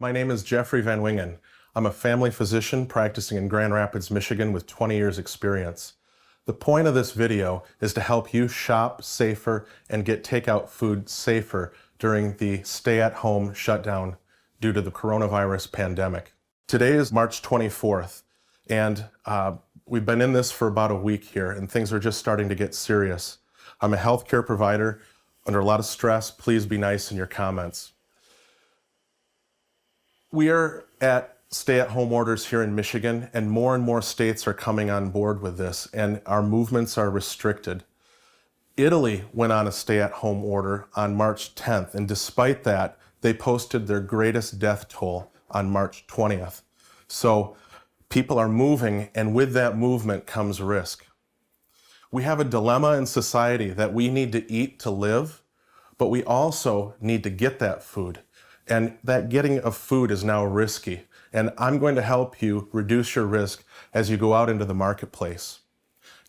My name is Jeffrey Van Wingen. I'm a family physician practicing in Grand Rapids, Michigan with 20 years experience. The point of this video is to help you shop safer and get takeout food safer during the stay-at-home shutdown due to the coronavirus pandemic. Today is March 24th, and we've been in this for about a week here, and things are just starting to get serious. I'm a healthcare provider under a lot of stress. Please be nice in your comments. We are at stay-at-home orders here in Michigan, and more states are coming on board with this, and our movements are restricted. Italy went on a stay-at-home order on March 10th, and despite that, they posted their greatest death toll on March 20th. So people are moving, and with that movement comes risk. We have a dilemma in society that we need to eat to live, but we also need to get that food. And that getting of food is now risky. And I'm going to help you reduce your risk as you go out into the marketplace.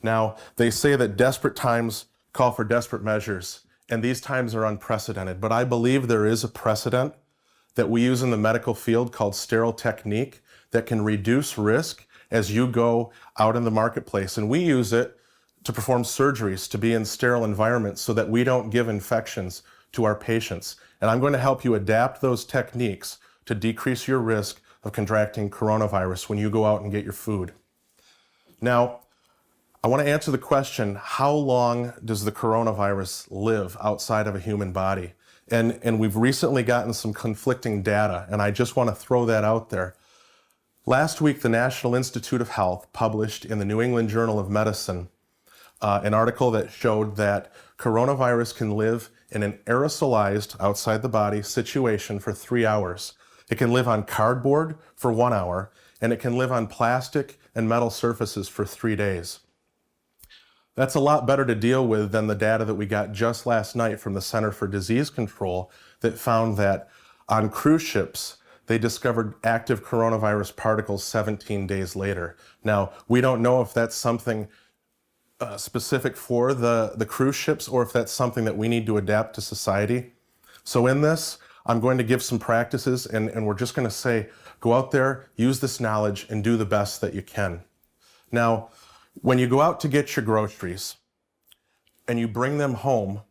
Now, they say that desperate times call for desperate measures, and these times are unprecedented. But I believe there is a precedent that we use in the medical field called sterile technique that can reduce risk as you go out in the marketplace. And we use it to perform surgeries, to be in sterile environments so that we don't give infections to our patients. And I'm going to help you adapt those techniques to decrease your risk of contracting coronavirus when you go out and get your food. Now, I want to answer the question, how long does the coronavirus live outside of a human body? And we've recently gotten some conflicting data, and I just want to throw that out there. Last week, the National Institute of Health published in the New England Journal of Medicine an article that showed that coronavirus can live in an aerosolized, outside the body situation for 3 hours. It can live on cardboard for 1 hour, and it can live on plastic and metal surfaces for 3 days. That's a lot better to deal with than the data that we got just last night from the Center for Disease Control that found that on cruise ships, they discovered active coronavirus particles 17 days later. Now, we don't know if that's something specific for the cruise ships or if that's something that we need to adapt to society. So in this, I'm going to give some practices, and we're just going to say, go out there, use this knowledge, and do the best that you can. Now, when you go out to get your groceries and you bring them home,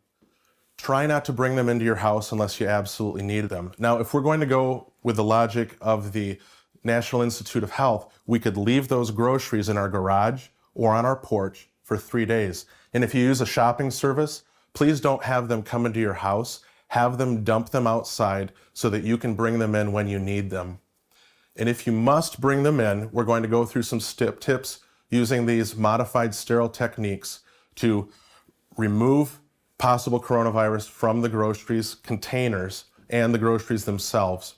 try not to bring them into your house unless you absolutely need them. Now, if we're going to go with the logic of the National Institute of Health, we could leave those groceries in our garage or on our porch for 3 days. And if you use a shopping service, please don't have them come into your house. Have them dump them outside so that you can bring them in when you need them. And if you must bring them in, we're going to go through some tips using these modified sterile techniques to remove possible coronavirus from the groceries containers and the groceries themselves.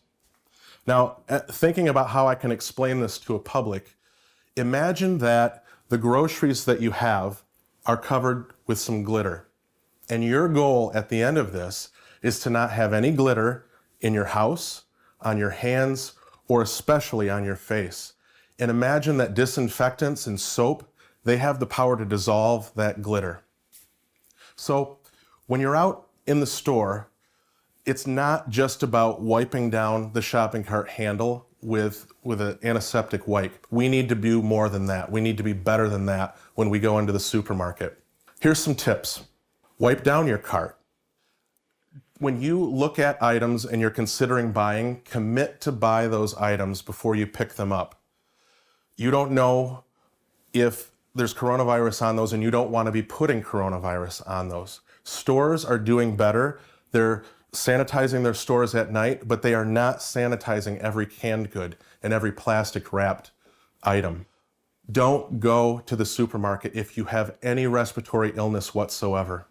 Now, thinking about how I can explain this to a public, imagine that the groceries that you have are covered with some glitter. And your goal at the end of this is to not have any glitter in your house, on your hands, or especially on your face. And imagine that disinfectants and soap, they have the power to dissolve that glitter. So when you're out in the store, it's not just about wiping down the shopping cart handle with an antiseptic wipe. We need to do more than that. We need to be better than that when we go into the supermarket. Here's some tips. Wipe down your cart. When you look at items and you're considering buying, commit to buy those items before you pick them up. You don't know if there's coronavirus on those, and you don't want to be putting coronavirus on those. Stores are doing better. They're sanitizing their stores at night, but they are not sanitizing every canned good and every plastic wrapped item. Don't go to the supermarket if you have any respiratory illness whatsoever.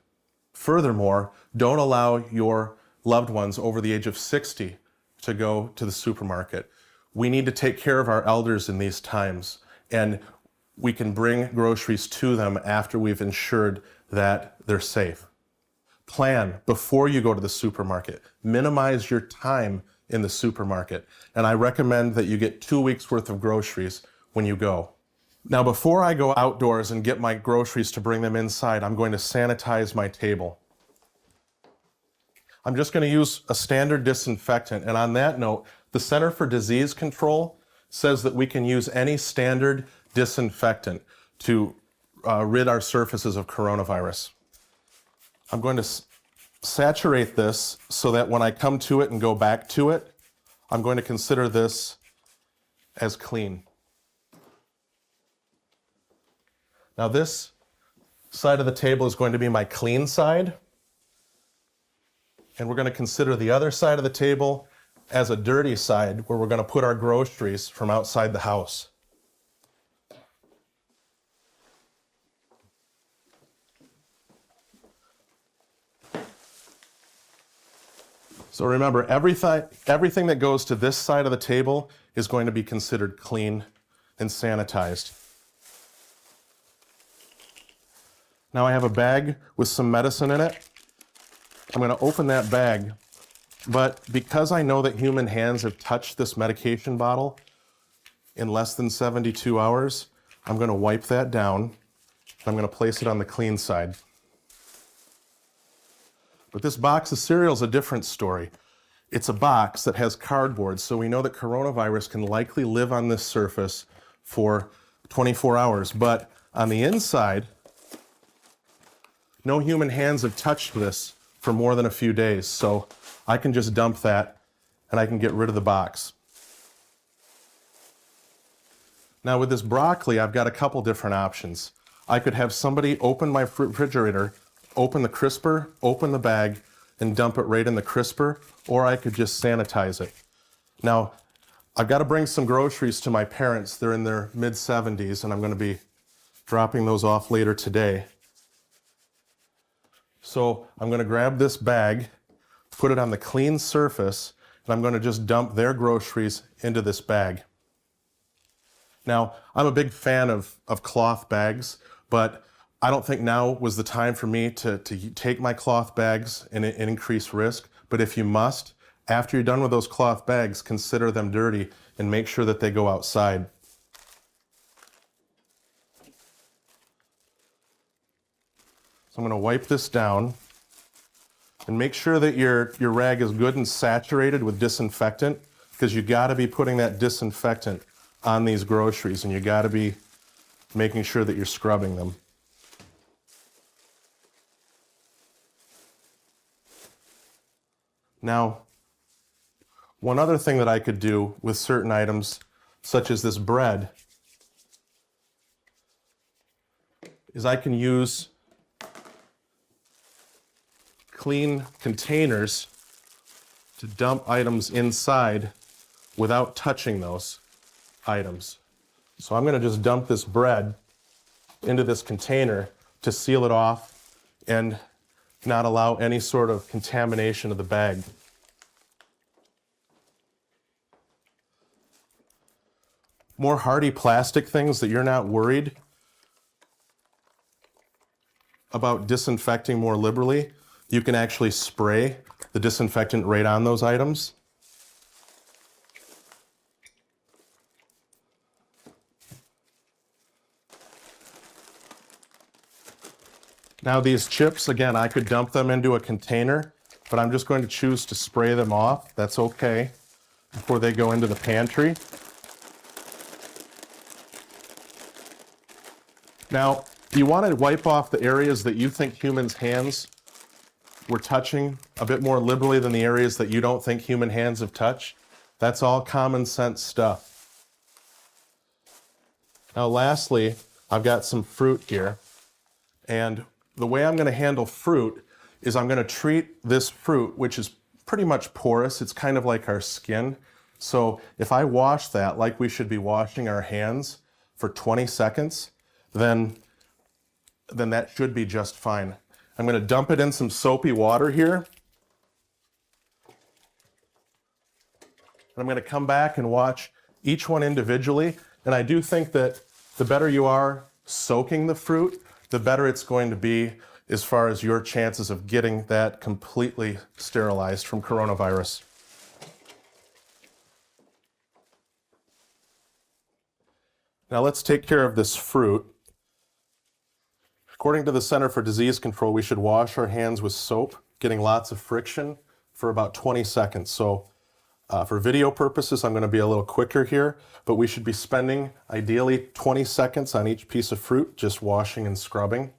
Furthermore, don't allow your loved ones over the age of 60 to go to the supermarket. We need to take care of our elders in these times, and we can bring groceries to them after we've ensured that they're safe. Plan before you go to the supermarket. Minimize your time in the supermarket. And I recommend that you get 2 weeks worth of groceries when you go. Now, before I go outdoors and get my groceries to bring them inside, I'm going to sanitize my table. I'm just going to use a standard disinfectant. And on that note, the Center for Disease Control says that we can use any standard disinfectant to rid our surfaces of coronavirus. I'm going to saturate this so that when I come to it and go back to it, I'm going to consider this as clean. Now this side of the table is going to be my clean side. And we're going to consider the other side of the table as a dirty side where we're going to put our groceries from outside the house. So remember, everything that goes to this side of the table is going to be considered clean and sanitized. Now I have a bag with some medicine in it. I'm going to open that bag, but because I know that human hands have touched this medication bottle in less than 72 hours, I'm going to wipe that down. I'm going to place it on the clean side. But this box of cereal is a different story. It's a box that has cardboard, so we know that coronavirus can likely live on this surface for 24 hours. But on the inside, no human hands have touched this for more than a few days, so I can just dump that and I can get rid of the box. Now with this broccoli, I've got a couple different options. I could have somebody open my refrigerator, open the crisper, open the bag, and dump it right in the crisper, or I could just sanitize it. Now, I've got to bring some groceries to my parents. They're in their mid-70s, and I'm going to be dropping those off later today. So I'm going to grab this bag, put it on the clean surface, and I'm going to just dump their groceries into this bag. Now, I'm a big fan of cloth bags, but I don't think now was the time for me to take my cloth bags and increase risk. But if you must, after you're done with those cloth bags, consider them dirty and make sure that they go outside. So I'm going to wipe this down and make sure that your rag is good and saturated with disinfectant, because you got to be putting that disinfectant on these groceries, and you got to be making sure that you're scrubbing them. Now, one other thing that I could do with certain items, such as this bread, is I can use clean containers to dump items inside without touching those items. So I'm going to just dump this bread into this container to seal it off and not allow any sort of contamination of the bag. More hardy plastic things that you're not worried about disinfecting more liberally, you can actually spray the disinfectant right on those items. Now these chips, again, I could dump them into a container, but I'm just going to choose to spray them off. That's okay, before they go into the pantry. Now, you want to wipe off the areas that you think humans' hands were touching a bit more liberally than the areas that you don't think human hands have touched. That's all common sense stuff. Now lastly, I've got some fruit here, and the way I'm going to handle fruit is I'm going to treat this fruit, which is pretty much porous. It's kind of like our skin. So if I wash that like we should be washing our hands for 20 seconds, then that should be just fine. I'm going to dump it in some soapy water here. And I'm going to come back and watch each one individually. And I do think that the better you are soaking the fruit, the better it's going to be as far as your chances of getting that completely sterilized from coronavirus. Now let's take care of this fruit. According to the Center for Disease Control, we should wash our hands with soap, getting lots of friction for about 20 seconds. So for video purposes, I'm going to be a little quicker here, but we should be spending ideally 20 seconds on each piece of fruit, just washing and scrubbing.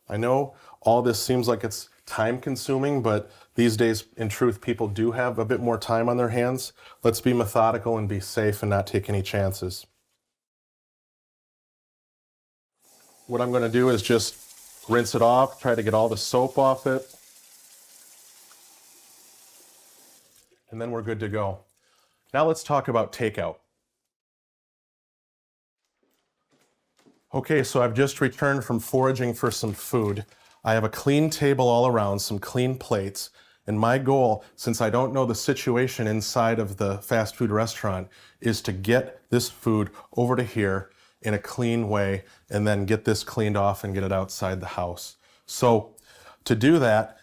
I know all this seems like it's time consuming, but these days, in truth, people do have a bit more time on their hands. Let's be methodical and be safe and not take any chances. What I'm going to do is just rinse it off, try to get all the soap off it. And then we're good to go. Now let's talk about takeout. Okay, so I've just returned from foraging for some food. I have a clean table all around, some clean plates, and my goal, since I don't know the situation inside of the fast food restaurant, is to get this food over to here in a clean way and then get this cleaned off and get it outside the house. So to do that,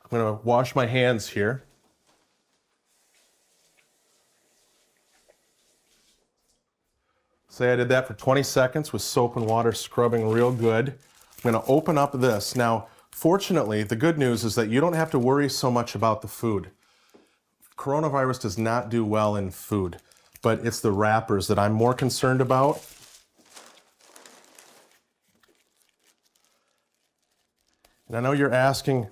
I'm going to wash my hands here. Say I did that for 20 seconds with soap and water, scrubbing real good. I'm going to open up this. Now, fortunately, the good news is that you don't have to worry so much about the food. Coronavirus does not do well in food, but it's the wrappers that I'm more concerned about. And I know you're asking,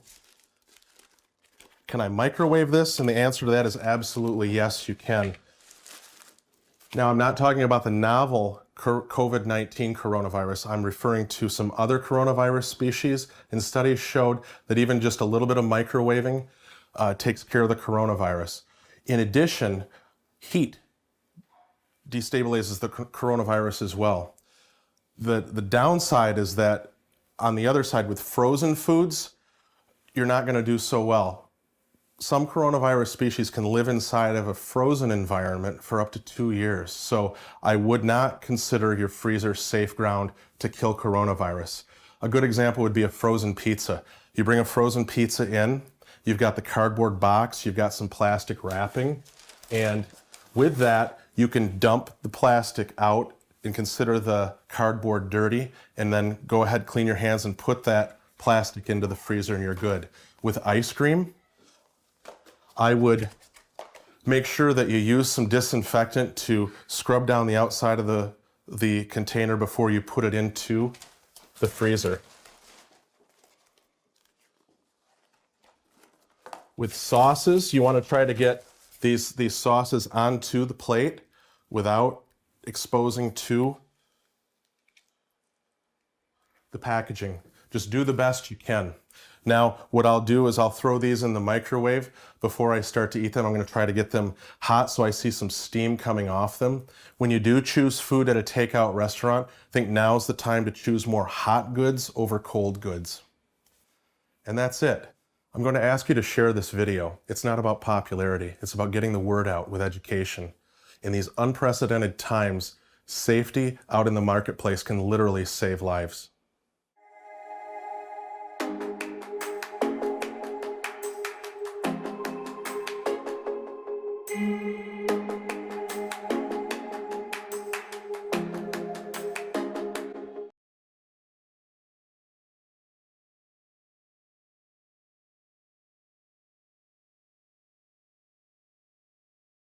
can I microwave this? And the answer to that is absolutely yes, you can. Now, I'm not talking about the novel COVID-19 coronavirus. I'm referring to some other coronavirus species, and studies showed that even just a little bit of microwaving takes care of the coronavirus. In addition, heat destabilizes the coronavirus as well. The downside is that on the other side with frozen foods, you're not going to do so well. Some coronavirus species can live inside of a frozen environment for up to 2 years. So I would not consider your freezer safe ground to kill coronavirus. A good example would be a frozen pizza. You bring a frozen pizza in, you've got the cardboard box, you've got some plastic wrapping, and with that, you can dump the plastic out and consider the cardboard dirty, and then go ahead, clean your hands and put that plastic into the freezer and you're good. With ice cream, I would make sure that you use some disinfectant to scrub down the outside of the container before you put it into the freezer. With sauces, you want to try to get these sauces onto the plate without exposing to the packaging. Just do the best you can. Now, what I'll do is I'll throw these in the microwave before I start to eat them. I'm going to try to get them hot so I see some steam coming off them. When you do choose food at a takeout restaurant, I think now's the time to choose more hot goods over cold goods. And that's it. I'm going to ask you to share this video. It's not about popularity. It's about getting the word out with education. In these unprecedented times, safety out in the marketplace can literally save lives.